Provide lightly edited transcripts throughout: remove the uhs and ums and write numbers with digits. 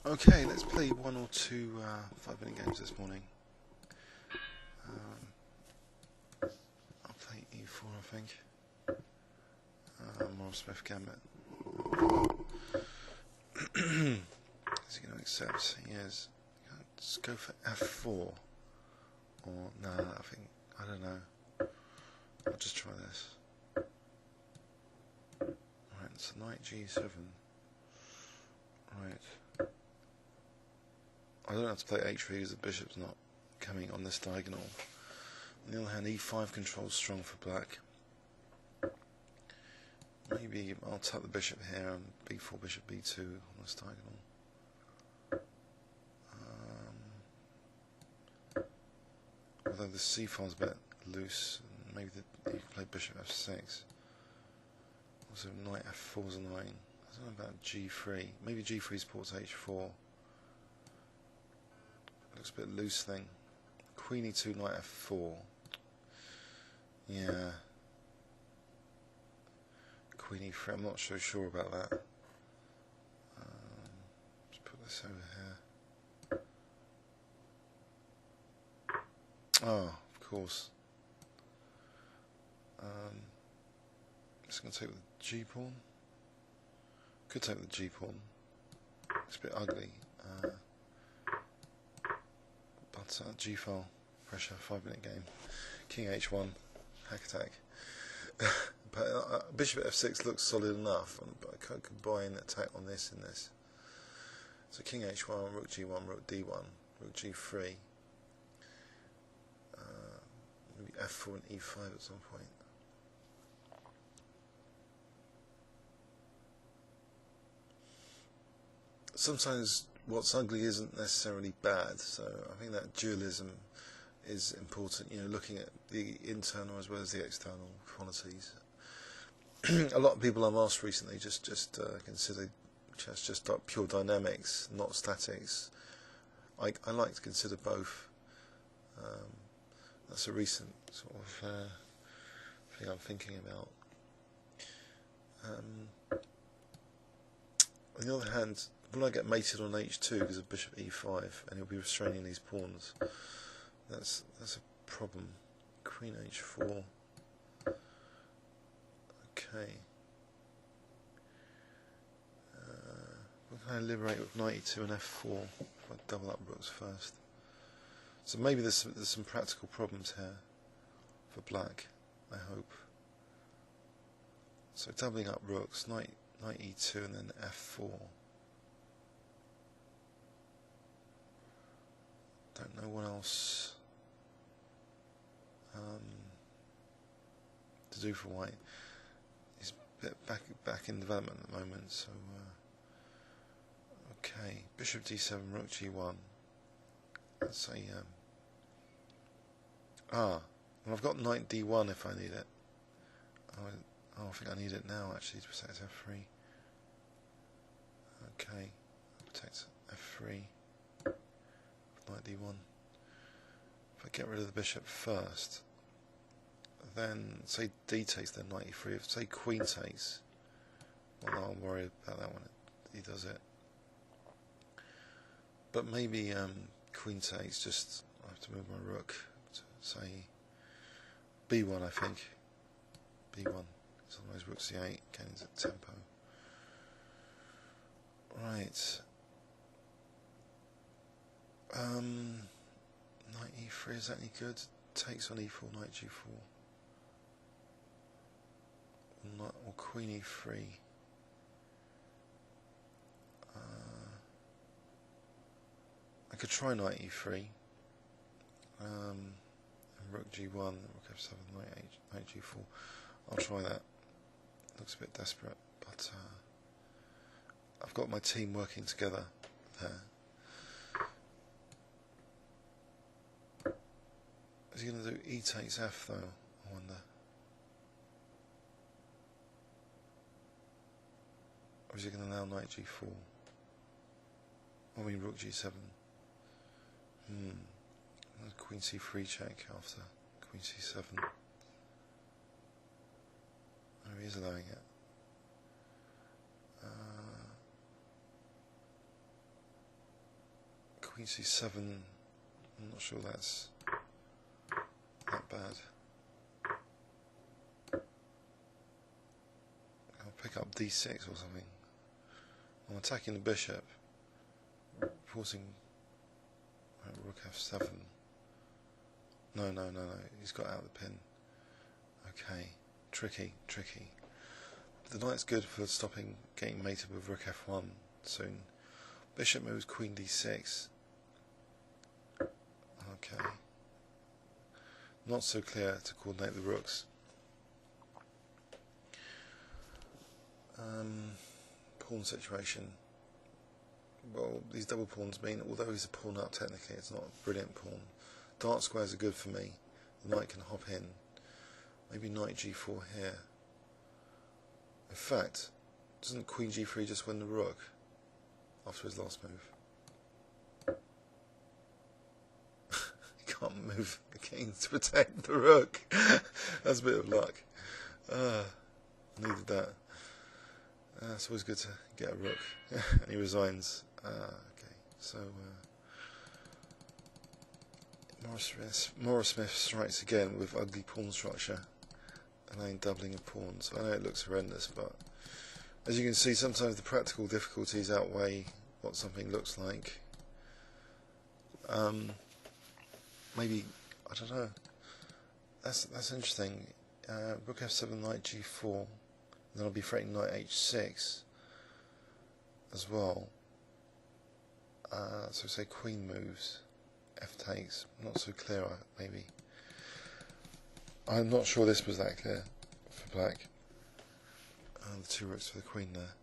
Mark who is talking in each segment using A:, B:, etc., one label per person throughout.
A: Okay, let's play one or two 5-minute games this morning. I'll play E4, I think. More Smith gambit. Is he going to accept? He is. Let's go for F4. Or no, I don't know. I'll just try this. Right, it's knight G7. Right. I don't have to play H3 because the bishop's not coming on this diagonal. On the other hand, E5 controls strong for black. Maybe I'll tap the bishop here and B4 bishop B2 on this diagonal. Although the C file's a bit loose, maybe you can play bishop F6. Also knight F4 is annoying. I don't know about G3. Maybe G3 supports H4. Looks a bit loose thing. Qe2 knight F4. Yeah. Qe3. I'm not so sure about that. Let's put this over here. Oh, of course. Just going to take the G pawn. Could take the G pawn. It's a bit ugly. But G file pressure 5-minute game. King H1 hack attack. But bishop F6 looks solid enough. But I can't combine attack on this and this. So King H1, Rook G1, Rook D1, Rook G3. Maybe F4 and E5 at some point. Sometimes what's ugly isn't necessarily bad, so I think that dualism is important, you know, looking at the internal as well as the external qualities. A lot of people I've asked recently just consider chess just pure dynamics, not statics. I like to consider both. That's a recent sort of thing I'm thinking about. On the other hand, will I get mated on H2 because of bishop E5 and he'll be restraining these pawns? That's a problem. Queen H4. Okay. What can I liberate with knight E2 and F4 if I double up rooks first? So maybe there's some practical problems here for black, I hope. So doubling up rooks, knight E2 and then F4. Don't know what else to do for white. He's a bit back in development at the moment, so okay. Bishop D7, Rook G1. Let's say well, I've got knight D1 if I need it. I think I need it now actually to protect F3. Okay, protect F3. Knight D1. If I get rid of the bishop first, then say D takes, then knight E3. If say queen takes, well, I'll worry about that when he does it. But maybe queen takes. Just I have to move my rook to say B1. I think B1. So otherwise rook C8 gains at tempo. Right. Knight E3, is that any good? Takes on E4, knight G4. Or queen E3. I could try knight E3. And rook G1, rook F7, knight G4. I'll try that. Looks a bit desperate, but I've got my team working together there. Is he going to do E takes F though, I wonder? Or is he going to allow knight G4? I mean rook G7. Queen C3 check after Queen C7. Oh, he is allowing it. Queen C7, I'm not sure that's that bad. I'll pick up D6 or something. I'm attacking the bishop, forcing Rook F7. No, he's got out the pin. Okay, tricky. The knight's good for stopping getting mated with Rook F1 soon. Bishop moves Queen D6. Okay. Not so clear to coordinate the rooks. Pawn situation. Well, these double pawns mean, although he's a pawn up technically, it's not a brilliant pawn. Dark squares are good for me. The knight can hop in. Maybe knight G4 here. In fact, doesn't Queen G3 just win the rook after his last move? He can't move the king to protect the rook. That's a bit of luck. Needed that. It's always good to get a rook. And he resigns. Okay, so Morris Smith strikes again with ugly pawn structure, allowing doubling of pawns. I know it looks horrendous, but as you can see, sometimes the practical difficulties outweigh what something looks like. Maybe, I don't know. That's interesting. Rook F7, knight G4. Then I'll be threatening knight H6 as well. So say queen moves, F takes. Not so clear, maybe. I'm not sure this was that clear for black. And the two rooks for the queen there.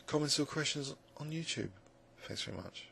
A: Comments or questions on YouTube. Thanks very much.